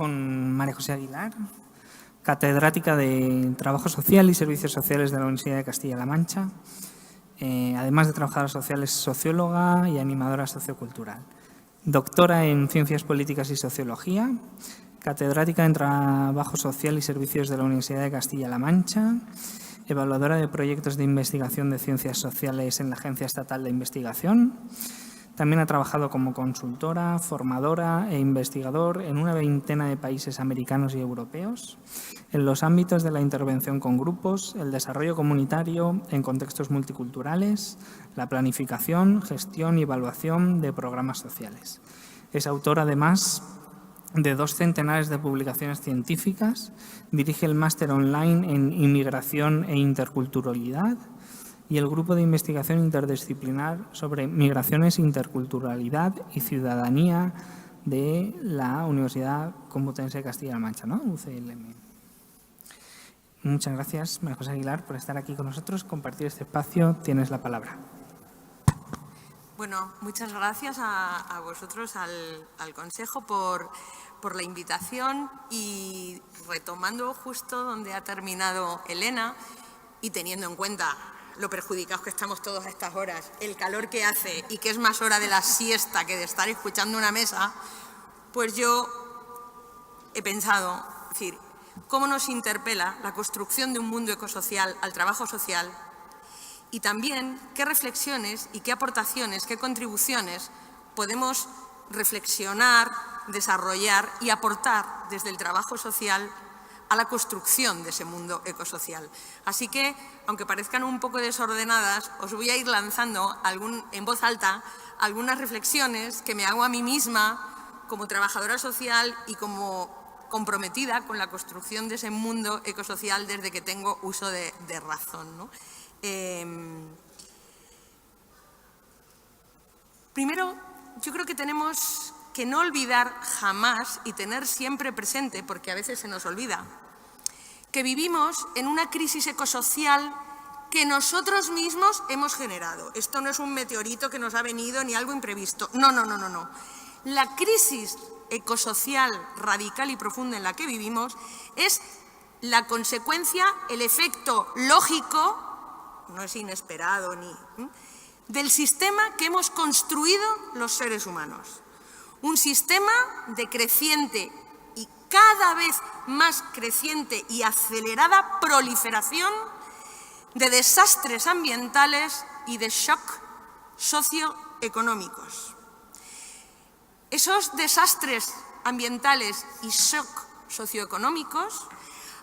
Con María José Aguilar, catedrática de Trabajo Social y Servicios Sociales de la Universidad de Castilla-La Mancha. Además de trabajadora social, es socióloga y animadora sociocultural. Doctora en Ciencias Políticas y Sociología, catedrática en Trabajo Social y Servicios de la Universidad de Castilla-La Mancha, evaluadora de proyectos de investigación de ciencias sociales en la Agencia Estatal de Investigación. También ha trabajado como consultora, formadora e investigador en una veintena de países americanos y europeos, en los ámbitos de la intervención con grupos, el desarrollo comunitario en contextos multiculturales, la planificación, gestión y evaluación de programas sociales. Es autora, además, de 2 centenares de publicaciones científicas, dirige el máster online en Inmigración e Interculturalidad y el Grupo de Investigación Interdisciplinar sobre Migraciones, Interculturalidad y Ciudadanía de la Universidad Complutense de Castilla-La Mancha, ¿no? UCLM. Muchas gracias, María José Aguilar, por estar aquí con nosotros, compartir este espacio. Tienes la palabra. Bueno, muchas gracias a vosotros, al Consejo, por la invitación, y retomando justo donde ha terminado Elena y teniendo en cuenta lo perjudicados que estamos todos a estas horas, el calor que hace y que es más hora de la siesta que de estar escuchando una mesa, pues yo he pensado, es decir, cómo nos interpela la construcción de un mundo ecosocial al trabajo social y también qué reflexiones y qué aportaciones, qué contribuciones podemos reflexionar, desarrollar y aportar desde el trabajo social a la construcción de ese mundo ecosocial. Así que, aunque parezcan un poco desordenadas, os voy a ir lanzando en voz alta algunas reflexiones que me hago a mí misma como trabajadora social y como comprometida con la construcción de ese mundo ecosocial desde que tengo uso de razón, ¿no? Primero, yo creo que tenemos que no olvidar jamás y tener siempre presente, porque a veces se nos olvida, que vivimos en una crisis ecosocial que nosotros mismos hemos generado. Esto no es un meteorito que nos ha venido ni algo imprevisto. No. La crisis ecosocial radical y profunda en la que vivimos es la consecuencia, el efecto lógico, no es inesperado del sistema que hemos construido los seres humanos. Un sistema de creciente y cada vez más creciente y acelerada proliferación de desastres ambientales y de shock socioeconómicos. Esos desastres ambientales y shock socioeconómicos,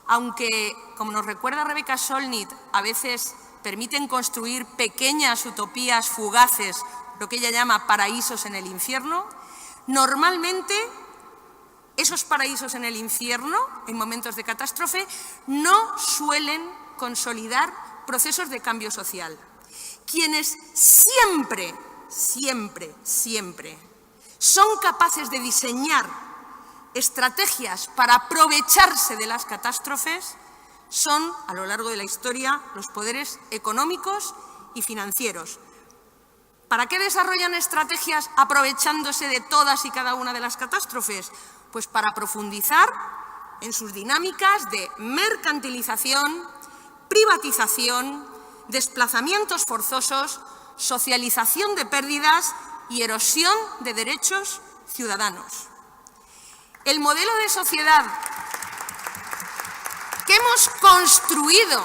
aunque, como nos recuerda Rebecca Solnit, a veces permiten construir pequeñas utopías fugaces, lo que ella llama paraísos en el infierno, normalmente esos paraísos en el infierno, en momentos de catástrofe, no suelen consolidar procesos de cambio social. Quienes siempre son capaces de diseñar estrategias para aprovecharse de las catástrofes son, a lo largo de la historia, los poderes económicos y financieros. ¿Para qué desarrollan estrategias aprovechándose de todas y cada una de las catástrofes? Pues para profundizar en sus dinámicas de mercantilización, privatización, desplazamientos forzosos, socialización de pérdidas y erosión de derechos ciudadanos. El modelo de sociedad que hemos construido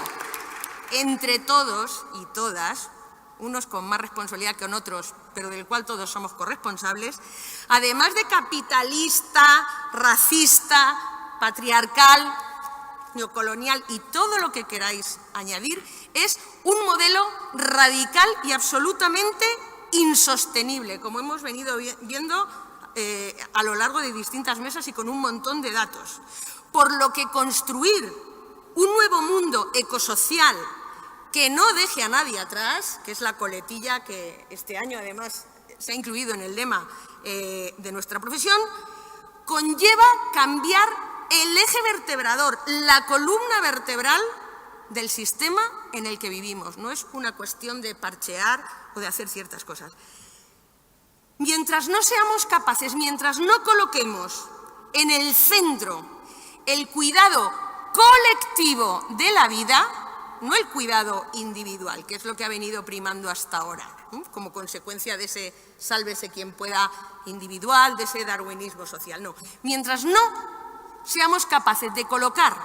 entre todos y todas, unos con más responsabilidad que otros, pero del cual todos somos corresponsables, además de capitalista, racista, patriarcal, neocolonial y todo lo que queráis añadir, es un modelo radical y absolutamente insostenible, como hemos venido viendo a lo largo de distintas mesas y con un montón de datos. Por lo que construir un nuevo mundo ecosocial que no deje a nadie atrás, que es la coletilla que este año además se ha incluido en el lema de nuestra profesión, conlleva cambiar el eje vertebrador, la columna vertebral del sistema en el que vivimos. No es una cuestión de parchear o de hacer ciertas cosas. Mientras no seamos capaces, mientras no coloquemos en el centro, el cuidado colectivo de la vida, no el cuidado individual, que es lo que ha venido primando hasta ahora, como consecuencia de ese sálvese quien pueda individual, de ese darwinismo social. No, mientras no seamos capaces de colocar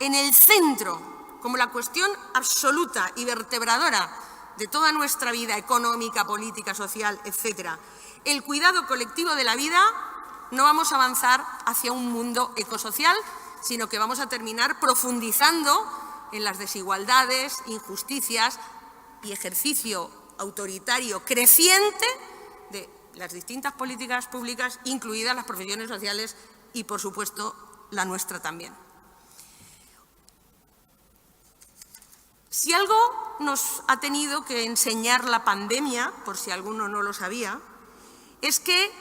en el centro, como la cuestión absoluta y vertebradora de toda nuestra vida económica, política, social, etcétera, el cuidado colectivo de la vida, no vamos a avanzar hacia un mundo ecosocial, sino que vamos a terminar profundizando en las desigualdades, injusticias y ejercicio autoritario creciente de las distintas políticas públicas, incluidas las profesiones sociales y, por supuesto, la nuestra también. Si algo nos ha tenido que enseñar la pandemia, por si alguno no lo sabía, es que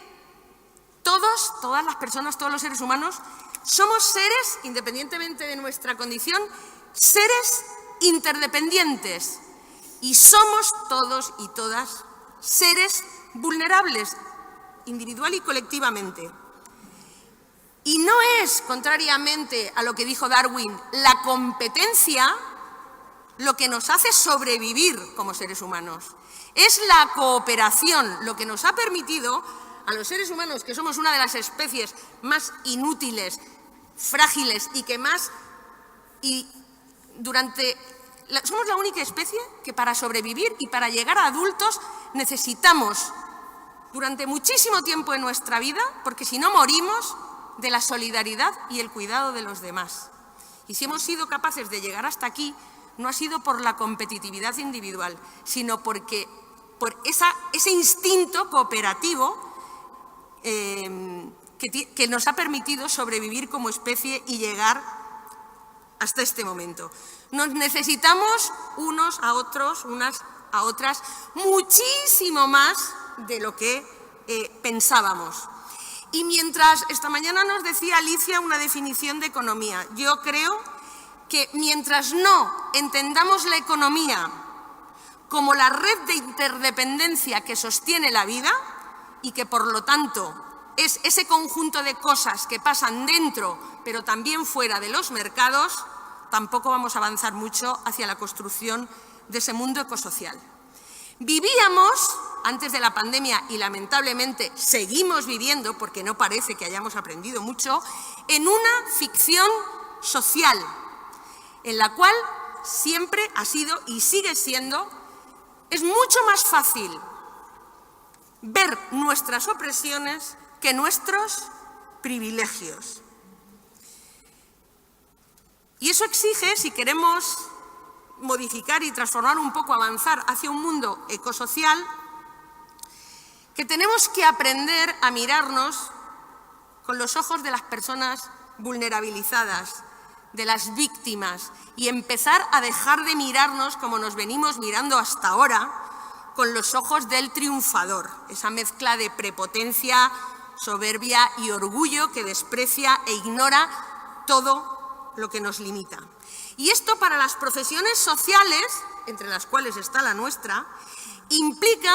todas las personas, todos los seres humanos, somos seres, independientemente de nuestra condición, seres interdependientes, y somos todos y todas seres vulnerables, individual y colectivamente. Y no es, contrariamente a lo que dijo Darwin, la competencia lo que nos hace sobrevivir como seres humanos. Es la cooperación lo que nos ha permitido a los seres humanos, que somos una de las especies más inútiles, frágiles y que más... somos la única especie que para sobrevivir y para llegar a adultos necesitamos durante muchísimo tiempo en nuestra vida, porque si no morimos, de la solidaridad y el cuidado de los demás. Y si hemos sido capaces de llegar hasta aquí, no ha sido por la competitividad individual, sino por ese instinto cooperativo que nos ha permitido sobrevivir como especie y llegar hasta este momento. Nos necesitamos unos a otros, unas a otras, muchísimo más de lo que pensábamos. Y mientras esta mañana nos decía Alicia una definición de economía, yo creo que mientras no entendamos la economía como la red de interdependencia que sostiene la vida y que, por lo tanto, es ese conjunto de cosas que pasan dentro, pero también fuera de los mercados, tampoco vamos a avanzar mucho hacia la construcción de ese mundo ecosocial. Vivíamos, antes de la pandemia, y lamentablemente seguimos viviendo, porque no parece que hayamos aprendido mucho, en una ficción social, en la cual siempre ha sido y sigue siendo, es mucho más fácil ver nuestras opresiones que nuestros privilegios. Y eso exige, si queremos modificar y transformar un poco, avanzar hacia un mundo ecosocial, que tenemos que aprender a mirarnos con los ojos de las personas vulnerabilizadas, de las víctimas, y empezar a dejar de mirarnos como nos venimos mirando hasta ahora, con los ojos del triunfador, esa mezcla de prepotencia, soberbia y orgullo que desprecia e ignora todo lo que nos limita. Y esto, para las profesiones sociales, entre las cuales está la nuestra, implica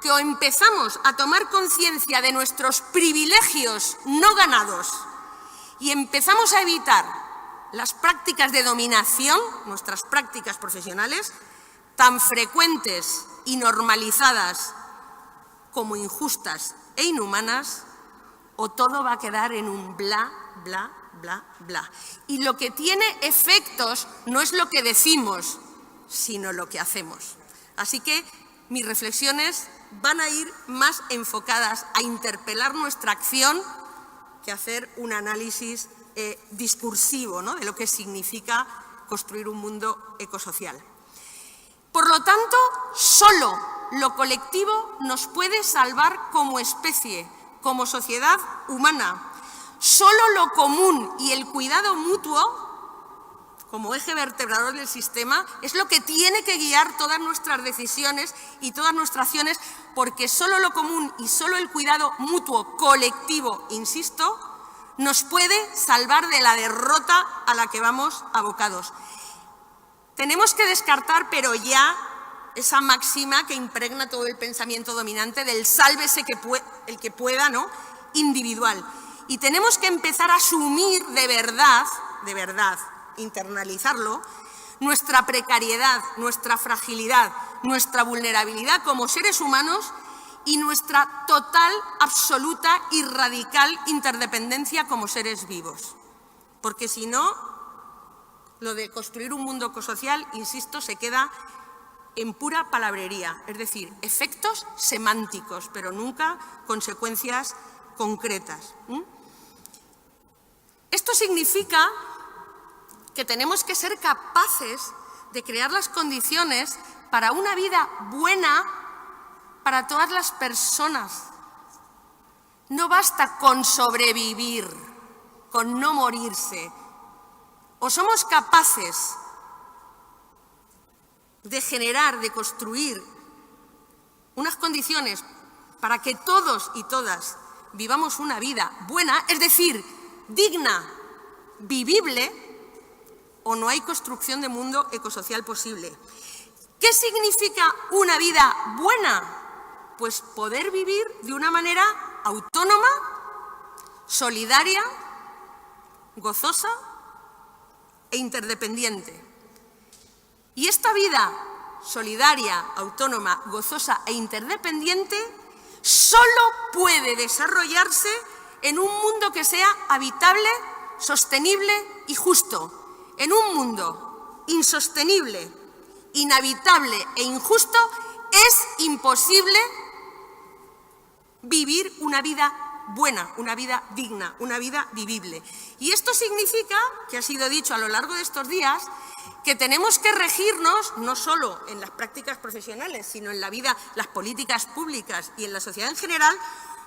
que o empezamos a tomar conciencia de nuestros privilegios no ganados y empezamos a evitar las prácticas de dominación, nuestras prácticas profesionales, tan frecuentes y normalizadas como injustas e inhumanas, o todo va a quedar en un bla, bla, bla, bla. Y lo que tiene efectos no es lo que decimos, sino lo que hacemos. Así que mis reflexiones van a ir más enfocadas a interpelar nuestra acción que a hacer un análisis discursivo, ¿no?, de lo que significa construir un mundo ecosocial. Por lo tanto, solo lo colectivo nos puede salvar como especie, como sociedad humana. Solo lo común y el cuidado mutuo, como eje vertebrador del sistema, es lo que tiene que guiar todas nuestras decisiones y todas nuestras acciones, porque solo lo común y solo el cuidado mutuo, colectivo, insisto, nos puede salvar de la derrota a la que vamos abocados. Tenemos que descartar, pero ya, esa máxima que impregna todo el pensamiento dominante del sálvese el que pueda, ¿no?, individual. y tenemos que empezar a asumir de verdad, internalizarlo, nuestra precariedad, nuestra fragilidad, nuestra vulnerabilidad como seres humanos y nuestra total, absoluta y radical interdependencia como seres vivos. Porque si no, lo de construir un mundo ecosocial, insisto, se queda en pura palabrería, es decir, efectos semánticos, pero nunca consecuencias concretas. Esto significa que tenemos que ser capaces de crear las condiciones para una vida buena para todas las personas. No basta con sobrevivir, con no morirse. O somos capaces de generar, de construir unas condiciones para que todos y todas vivamos una vida buena, es decir, digna, vivible, o no hay construcción de mundo ecosocial posible. ¿Qué significa una vida buena? Pues poder vivir de una manera autónoma, solidaria, gozosa e interdependiente. Y esta vida solidaria, autónoma, gozosa e interdependiente solo puede desarrollarse en un mundo que sea habitable, sostenible y justo. En un mundo insostenible, inhabitable e injusto es imposible vivir una vida buena, una vida digna, una vida vivible. Y esto significa, que ha sido dicho a lo largo de estos días, que tenemos que regirnos no solo en las prácticas profesionales, sino en la vida, las políticas públicas y en la sociedad en general,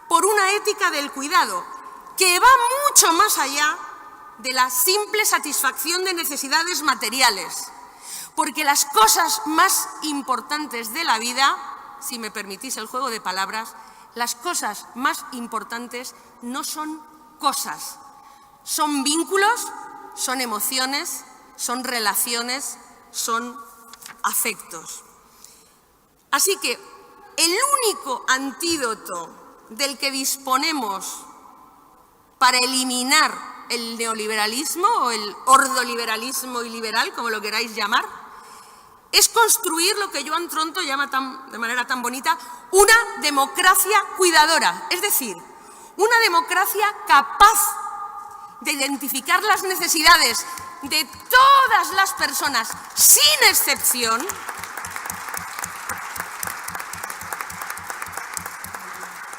por una ética del cuidado que va mucho más allá de la simple satisfacción de necesidades materiales. Porque las cosas más importantes de la vida, si me permitís el juego de palabras, las cosas más importantes no son cosas, son vínculos, son emociones, son relaciones, son afectos. Así que el único antídoto del que disponemos para eliminar el neoliberalismo o el ordoliberalismo iliberal, como lo queráis llamar, es construir lo que Joan Tronto llama de manera tan bonita una democracia cuidadora, es decir, una democracia capaz de identificar las necesidades de todas las personas, sin excepción,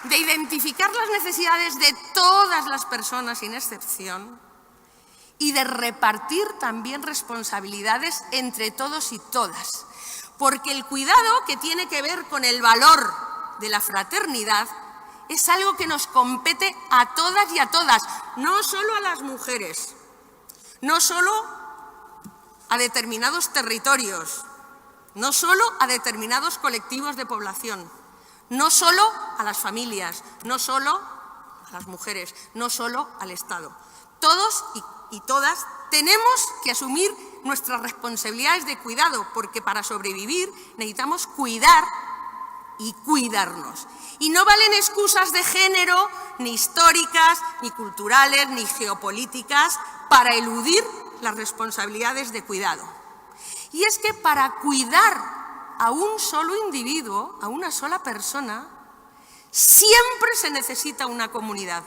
de identificar las necesidades de todas las personas, sin excepción, y de repartir también responsabilidades entre todos y todas. Porque el cuidado, que tiene que ver con el valor de la fraternidad, es algo que nos compete a todas y a todas, no solo a las mujeres, no solo a determinados territorios, no solo a determinados colectivos de población, no solo a las familias, no solo a las mujeres, no solo al Estado. Todos y todas tenemos que asumir nuestras responsabilidades de cuidado, porque para sobrevivir necesitamos cuidar y cuidarnos. Y no valen excusas de género, ni históricas, ni culturales, ni geopolíticas, para eludir las responsabilidades de cuidado. Y es que para cuidar a un solo individuo, a una sola persona, siempre se necesita una comunidad.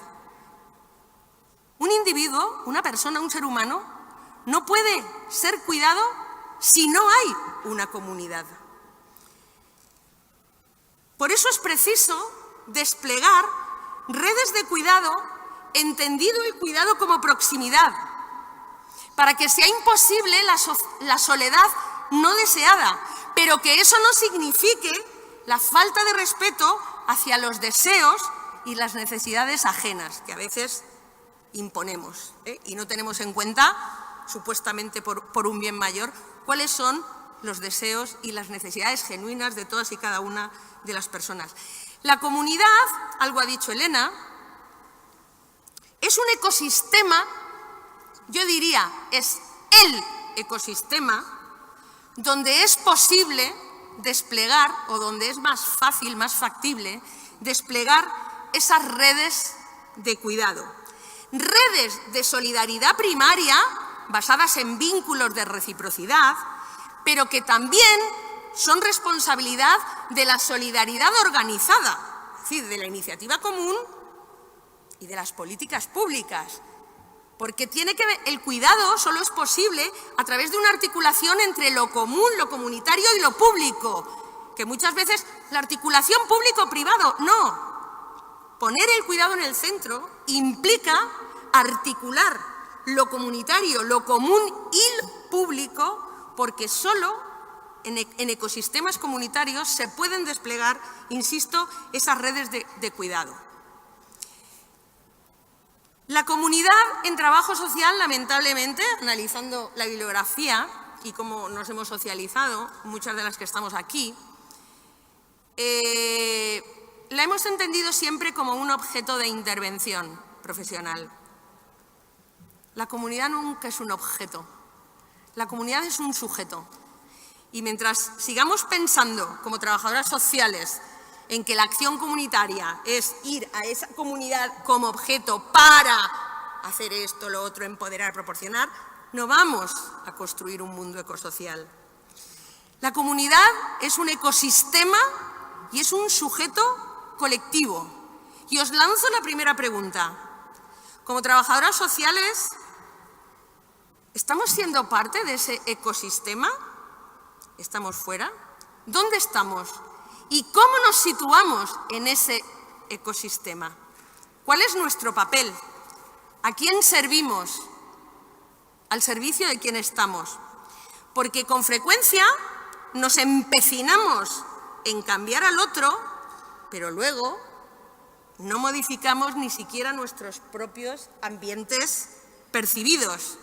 Un individuo, una persona, un ser humano, no puede ser cuidado si no hay una comunidad. Por eso es preciso desplegar redes de cuidado, entendido el cuidado como proximidad, para que sea imposible la soledad no deseada, pero que eso no signifique la falta de respeto hacia los deseos y las necesidades ajenas, que a veces imponemos, y no tenemos en cuenta, supuestamente por un bien mayor, cuáles son los deseos y las necesidades genuinas de todas y cada una de las personas. La comunidad, algo ha dicho Elena, es un ecosistema, yo diría, es el ecosistema donde es posible desplegar, o donde es más fácil, más factible, desplegar esas redes de cuidado. redes de solidaridad primaria basadas en vínculos de reciprocidad, pero que también son responsabilidad de la solidaridad organizada, es decir, de la iniciativa común y de las políticas públicas. Porque el cuidado solo es posible a través de una articulación entre lo común, lo comunitario y lo público, que muchas veces la articulación público-privado, no. Poner el cuidado en el centro implica articular lo comunitario, lo común y lo público, porque solo en ecosistemas comunitarios se pueden desplegar, insisto, esas redes de cuidado. La comunidad en trabajo social, lamentablemente, analizando la bibliografía y cómo nos hemos socializado, muchas de las que estamos aquí, la hemos entendido siempre como un objeto de intervención profesional. La comunidad nunca es un objeto, la comunidad es un sujeto. Y mientras sigamos pensando como trabajadoras sociales en que la acción comunitaria es ir a esa comunidad como objeto para hacer esto, lo otro, empoderar, proporcionar, no vamos a construir un mundo ecosocial. La comunidad es un ecosistema y es un sujeto colectivo. Y os lanzo la primera pregunta. Como trabajadoras sociales, ¿estamos siendo parte de ese ecosistema? ¿Estamos fuera? ¿Dónde estamos? ¿Y cómo nos situamos en ese ecosistema? ¿Cuál es nuestro papel? ¿A quién servimos? ¿Al servicio de quién estamos? Porque con frecuencia nos empecinamos en cambiar al otro, pero luego no modificamos ni siquiera nuestros propios ambientes percibidos.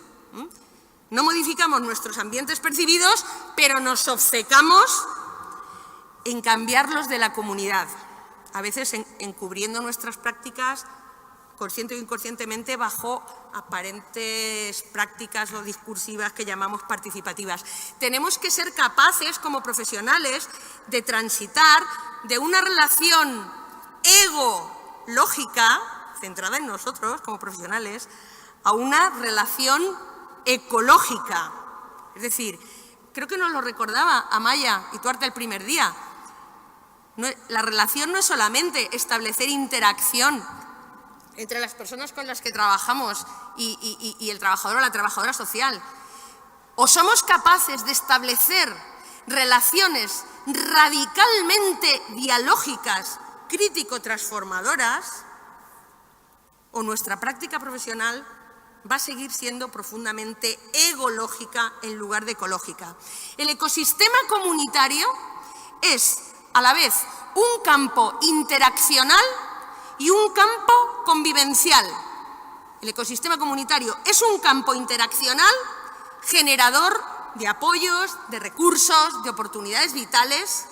No modificamos nuestros ambientes percibidos, pero nos obcecamos en cambiarlos de la comunidad, a veces encubriendo nuestras prácticas consciente o inconscientemente bajo aparentes prácticas o discursivas que llamamos participativas. Tenemos que ser capaces como profesionales de transitar de una relación ego-lógica, centrada en nosotros como profesionales, a una relación ecológica. Es decir, creo que nos lo recordaba Amaya y Tuarte el primer día. La relación no es solamente establecer interacción entre las personas con las que trabajamos y el trabajador o la trabajadora social. O somos capaces de establecer relaciones radicalmente dialógicas, crítico-transformadoras, o nuestra práctica profesional va a seguir siendo profundamente egológica en lugar de ecológica. El ecosistema comunitario es a la vez un campo interaccional y un campo convivencial. El ecosistema comunitario es un campo interaccional generador de apoyos, de recursos, de oportunidades vitales,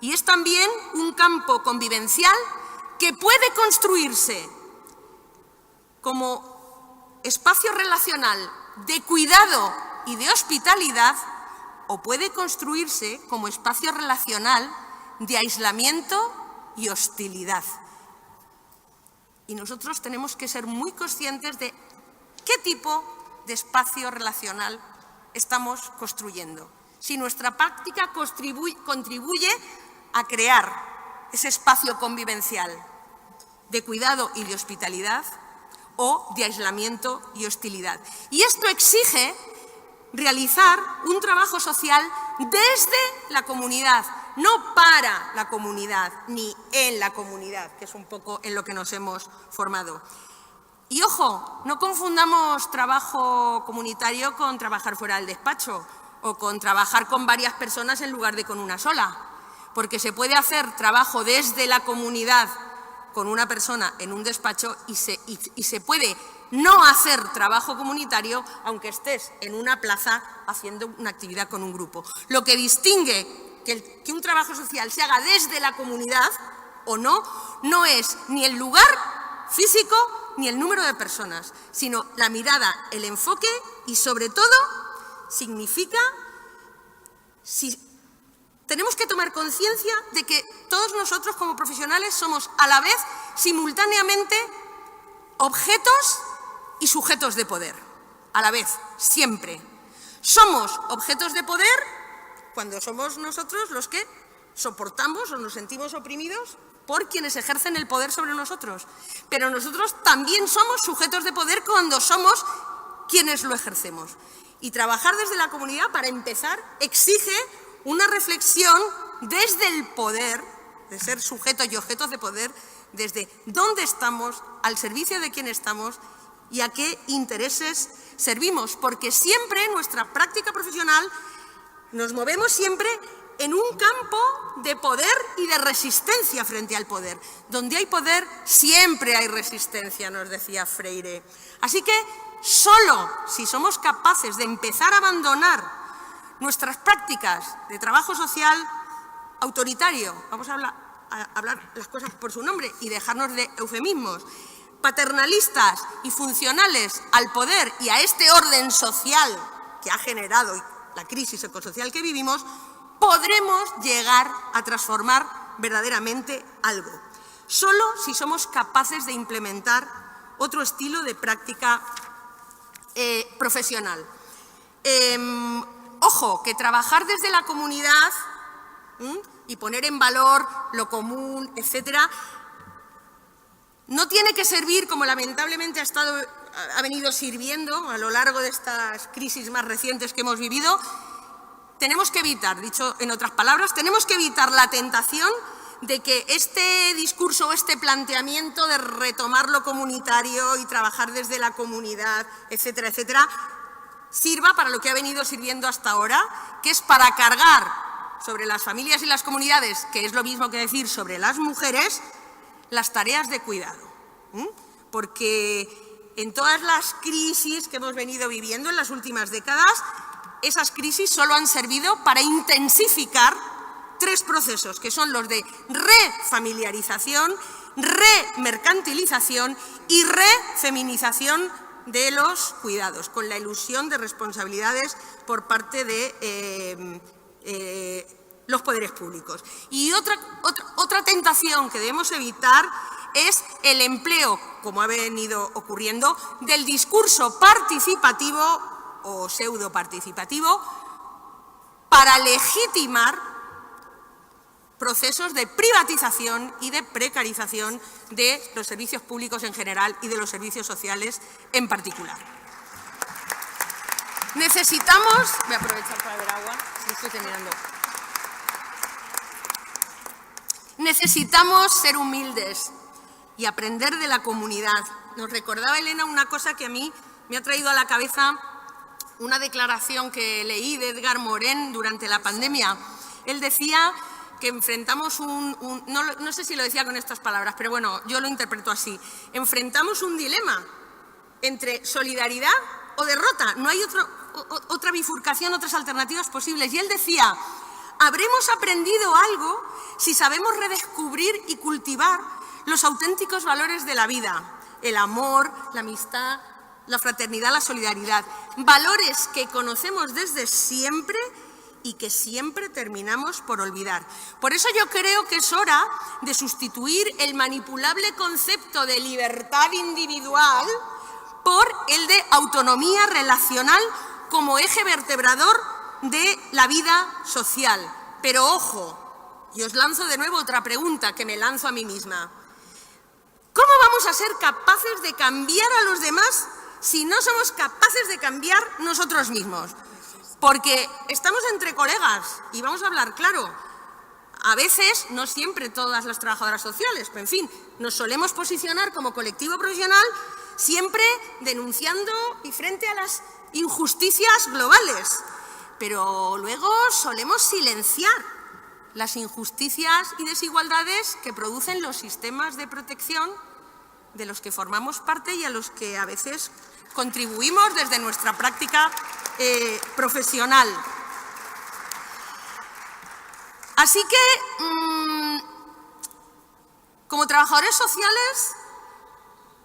y es también un campo convivencial que puede construirse como espacio relacional de cuidado y de hospitalidad, o puede construirse como espacio relacional de aislamiento y hostilidad. Y nosotros tenemos que ser muy conscientes de qué tipo de espacio relacional estamos construyendo. Si nuestra práctica contribuye a crear ese espacio convivencial de cuidado y de hospitalidad, o de aislamiento y hostilidad. Y esto exige realizar un trabajo social desde la comunidad, no para la comunidad ni en la comunidad, que es un poco en lo que nos hemos formado. Y ojo, no confundamos trabajo comunitario con trabajar fuera del despacho o con trabajar con varias personas en lugar de con una sola, porque se puede hacer trabajo desde la comunidad con una persona en un despacho y se puede no hacer trabajo comunitario aunque estés en una plaza haciendo una actividad con un grupo. Lo que distingue que un trabajo social se haga desde la comunidad o no, no es ni el lugar físico ni el número de personas, sino la mirada, el enfoque y, sobre todo, significa tenemos que tomar conciencia de que todos nosotros como profesionales somos a la vez, simultáneamente, objetos y sujetos de poder, a la vez, siempre. Somos objetos de poder cuando somos nosotros los que soportamos o nos sentimos oprimidos por quienes ejercen el poder sobre nosotros. Pero nosotros también somos sujetos de poder cuando somos quienes lo ejercemos. Y trabajar desde la comunidad, para empezar, exige una reflexión desde el poder, de ser sujetos y objetos de poder, desde dónde estamos, al servicio de quién estamos y a qué intereses servimos. Porque siempre en nuestra práctica profesional nos movemos siempre en un campo de poder y de resistencia frente al poder. Donde hay poder, siempre hay resistencia, nos decía Freire. Así que solo si somos capaces de empezar a abandonar nuestras prácticas de trabajo social autoritario, vamos a hablar las cosas por su nombre y dejarnos de eufemismos, paternalistas y funcionales al poder y a este orden social que ha generado la crisis ecosocial que vivimos, podremos llegar a transformar verdaderamente algo. Solo si somos capaces de implementar otro estilo de práctica profesional. Ojo, que trabajar desde la comunidad y poner en valor lo común, etcétera, no tiene que servir, como lamentablemente ha venido sirviendo a lo largo de estas crisis más recientes que hemos vivido. Tenemos que evitar, dicho en otras palabras, tenemos que evitar la tentación de que este discurso o este planteamiento de retomar lo comunitario y trabajar desde la comunidad, etcétera, etcétera, sirva para lo que ha venido sirviendo hasta ahora, que es para cargar sobre las familias y las comunidades, que es lo mismo que decir sobre las mujeres, las tareas de cuidado. Porque en todas las crisis que hemos venido viviendo en las últimas décadas, esas crisis solo han servido para intensificar tres procesos, que son los de refamiliarización, remercantilización y refeminización de los cuidados, con la ilusión de responsabilidades por parte de los poderes públicos. Y otra tentación que debemos evitar es el empleo, como ha venido ocurriendo, del discurso participativo o pseudo-participativo para legitimar procesos de privatización y de precarización de los servicios públicos en general y de los servicios sociales en particular. Necesitamos… Voy a aprovechar para beber agua, estoy terminando. Necesitamos ser humildes y aprender de la comunidad. Nos recordaba Elena una cosa que a mí me ha traído a la cabeza una declaración que leí de Edgar Morin durante la pandemia. Él decía que enfrentamos no sé si lo decía con estas palabras, pero bueno, yo lo interpreto así. Enfrentamos un dilema entre solidaridad o derrota. No hay otra bifurcación, otras alternativas posibles. Y él decía, habremos aprendido algo si sabemos redescubrir y cultivar los auténticos valores de la vida. El amor, la amistad, la fraternidad, la solidaridad. Valores que conocemos desde siempre y que siempre terminamos por olvidar. Por eso yo creo que es hora de sustituir el manipulable concepto de libertad individual por el de autonomía relacional como eje vertebrador de la vida social. Pero ojo, y os lanzo de nuevo otra pregunta que me lanzo a mí misma. ¿Cómo vamos a ser capaces de cambiar a los demás si no somos capaces de cambiar nosotros mismos? Porque estamos entre colegas y vamos a hablar claro. A veces, no siempre todas las trabajadoras sociales, pero en fin, nos solemos posicionar como colectivo profesional siempre denunciando y frente a las injusticias globales. Pero luego solemos silenciar las injusticias y desigualdades que producen los sistemas de protección de los que formamos parte y a los que a veces contribuimos desde nuestra práctica profesional. Así que, como trabajadores sociales,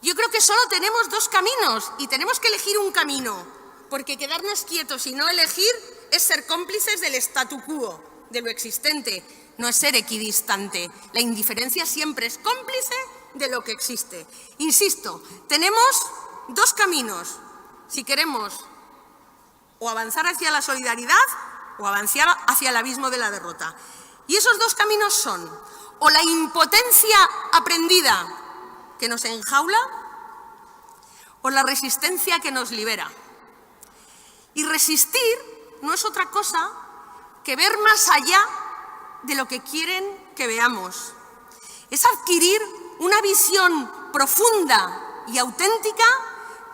yo creo que solo tenemos dos caminos y tenemos que elegir un camino, porque quedarnos quietos y no elegir es ser cómplices del statu quo, de lo existente, no es ser equidistante. La indiferencia siempre es cómplice de lo que existe. Insisto, tenemos dos caminos si queremos o avanzar hacia la solidaridad o avanzar hacia el abismo de la derrota. Y esos dos caminos son o la impotencia aprendida que nos enjaula o la resistencia que nos libera. Y resistir no es otra cosa que ver más allá de lo que quieren que veamos. Es adquirir una visión profunda y auténtica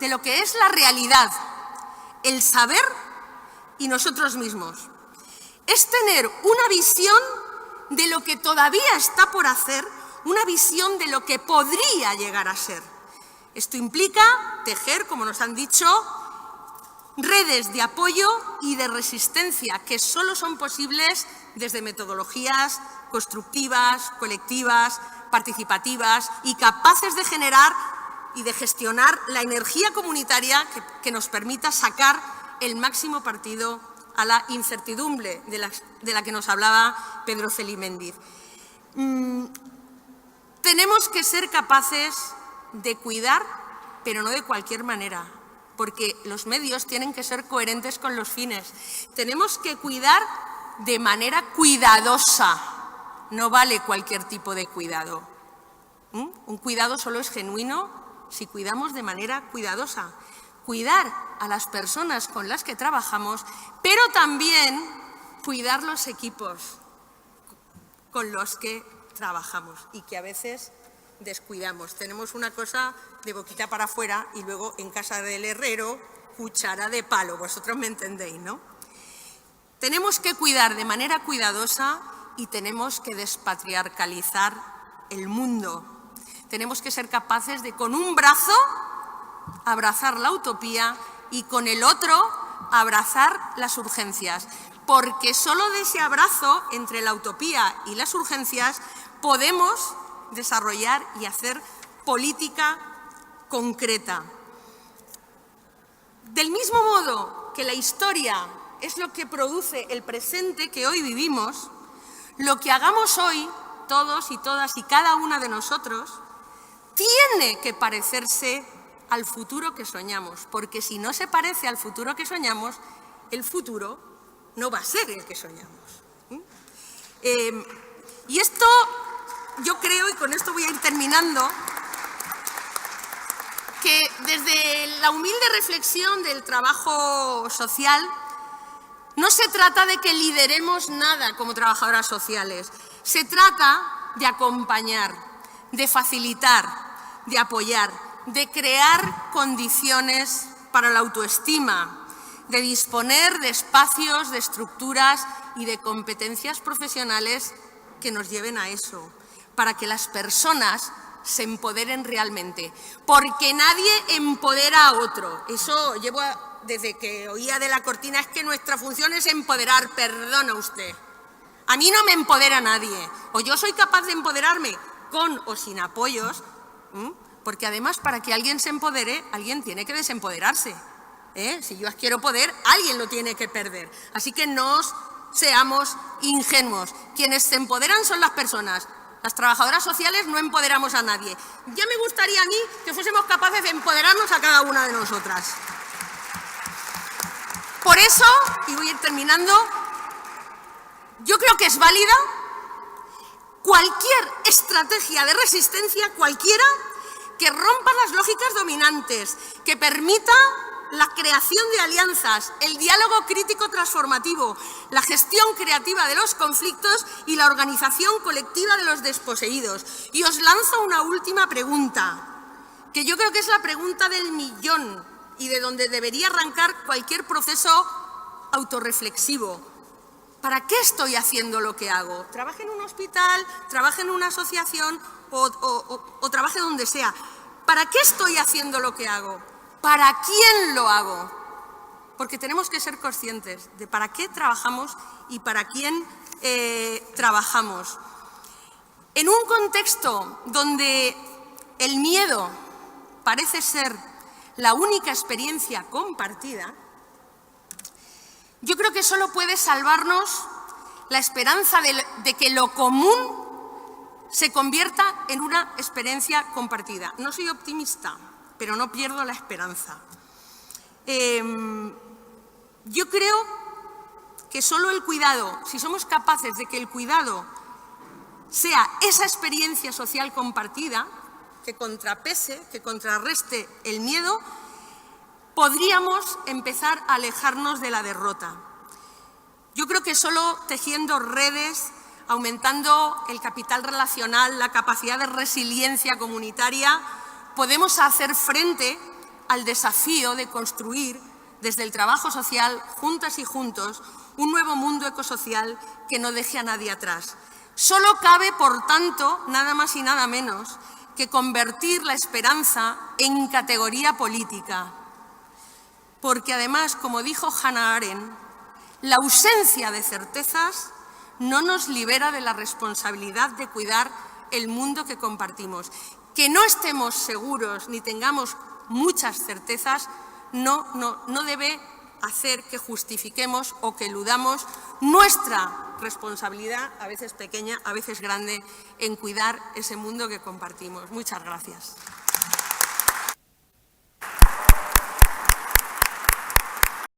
de lo que es la realidad, el saber y nosotros mismos. Es tener una visión de lo que todavía está por hacer, una visión de lo que podría llegar a ser. Esto implica tejer, como nos han dicho, redes de apoyo y de resistencia que solo son posibles desde metodologías constructivas, colectivas, participativas y capaces de generar y de gestionar la energía comunitaria que nos permita sacar el máximo partido a la incertidumbre de la que nos hablaba Pedro Celi Méndiz. Tenemos que ser capaces de cuidar, pero no de cualquier manera, porque los medios tienen que ser coherentes con los fines. Tenemos que cuidar de manera cuidadosa, no vale cualquier tipo de cuidado. Un cuidado solo es genuino si cuidamos de manera cuidadosa. Cuidar a las personas con las que trabajamos, pero también cuidar los equipos con los que trabajamos y que a veces descuidamos. Tenemos una cosa de boquita para afuera y luego en casa del herrero, cuchara de palo. Vosotros me entendéis, ¿no? Tenemos que cuidar de manera cuidadosa y tenemos que despatriarcalizar el mundo. Tenemos que ser capaces de, con un brazo, abrazar la utopía y con el otro abrazar las urgencias. Porque solo de ese abrazo entre la utopía y las urgencias podemos desarrollar y hacer política concreta. Del mismo modo que la historia es lo que produce el presente que hoy vivimos, lo que hagamos hoy, todos y todas y cada una de nosotros, tiene que parecerse al futuro que soñamos, porque si no se parece al futuro que soñamos, el futuro no va a ser el que soñamos. Y esto, yo creo, y con esto voy a ir terminando, que desde la humilde reflexión del trabajo social, no se trata de que lideremos nada como trabajadoras sociales, se trata de acompañar, de facilitar, de apoyar, de crear condiciones para la autoestima, de disponer de espacios, de estructuras y de competencias profesionales que nos lleven a eso, para que las personas se empoderen realmente, porque nadie empodera a otro. Eso llevo desde que oía de la cortina, es que nuestra función es empoderar. Perdona usted, a mí no me empodera nadie, o yo soy capaz de empoderarme con o sin apoyos, porque además para que alguien se empodere, alguien tiene que desempoderarse. Si yo quiero poder, alguien lo tiene que perder. Así que no seamos ingenuos. Quienes se empoderan son las personas. Las trabajadoras sociales no empoderamos a nadie. Ya me gustaría a mí que fuésemos capaces de empoderarnos a cada una de nosotras. Por eso, y voy a ir terminando, yo creo que es válida cualquier estrategia de resistencia, cualquiera, que rompa las lógicas dominantes, que permita la creación de alianzas, el diálogo crítico transformativo, la gestión creativa de los conflictos y la organización colectiva de los desposeídos. Y os lanzo una última pregunta, que yo creo que es la pregunta del millón y de donde debería arrancar cualquier proceso autorreflexivo. ¿Para qué estoy haciendo lo que hago? Trabaje en un hospital, trabaje en una asociación o trabaje donde sea. ¿Para qué estoy haciendo lo que hago? ¿Para quién lo hago? Porque tenemos que ser conscientes de para qué trabajamos y para quién trabajamos. En un contexto donde el miedo parece ser la única experiencia compartida, yo creo que solo puede salvarnos la esperanza de que lo común se convierta en una experiencia compartida. No soy optimista, pero no pierdo la esperanza. Yo creo que solo el cuidado, si somos capaces de que el cuidado sea esa experiencia social compartida, que contrapese, que contrarreste el miedo, podríamos empezar a alejarnos de la derrota. Yo creo que solo tejiendo redes, aumentando el capital relacional, la capacidad de resiliencia comunitaria, podemos hacer frente al desafío de construir desde el trabajo social, juntas y juntos, un nuevo mundo ecosocial que no deje a nadie atrás. Solo cabe, por tanto, nada más y nada menos que convertir la esperanza en categoría política. Porque además, como dijo Hannah Arendt, la ausencia de certezas no nos libera de la responsabilidad de cuidar el mundo que compartimos. Que no estemos seguros ni tengamos muchas certezas no debe hacer que justifiquemos o que eludamos nuestra responsabilidad, a veces pequeña, a veces grande, en cuidar ese mundo que compartimos. Muchas gracias.